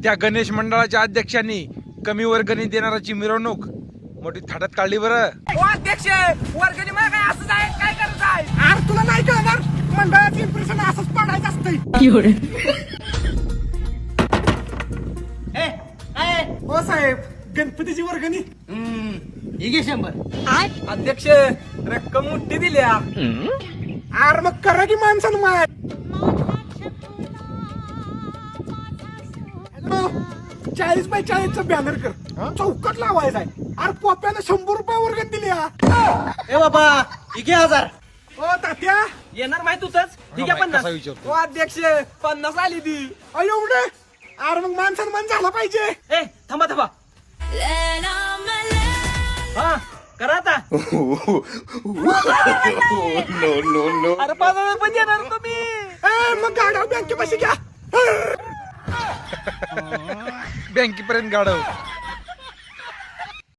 त्या गणेश मंडळाच्या अध्यक्षांनी कमी वर्गणी देणाराची मिरवणूक मोठी थाटात काढली बरं. अध्यक्ष वर्गणी मला काय असं जाय काय करत आहे? अरे तुला नाही कळणार, मंडळाचं इम्प्रेशन असंच पडायचं असतंय. हो साहेब, गणपतीची वर्गणी. ही घे 100. अध्यक्ष रक्कम मोठी दिल्या. अरे मग करा की मान सन्मान. 40x40चा बॅनर कर, चौकट लावायचा आहे. अरे पोप्यानं 100 रुपये वर्गणी दिली. ए बाबा ही घे 1000. ओ तात्या, येणार माहित होतच. ठीक आहे 50. कसा विचारतो? हो अध्यक्ष 50 आली ती. एवढे? अरे मग मान सन्मान झाला पाहिजे. ए थांबा हा करा आता. अरे 5000 पण देणार तुम्ही. मग गाड्या बँकेपाशी घ्या. बँकेपर्यंत गाडव.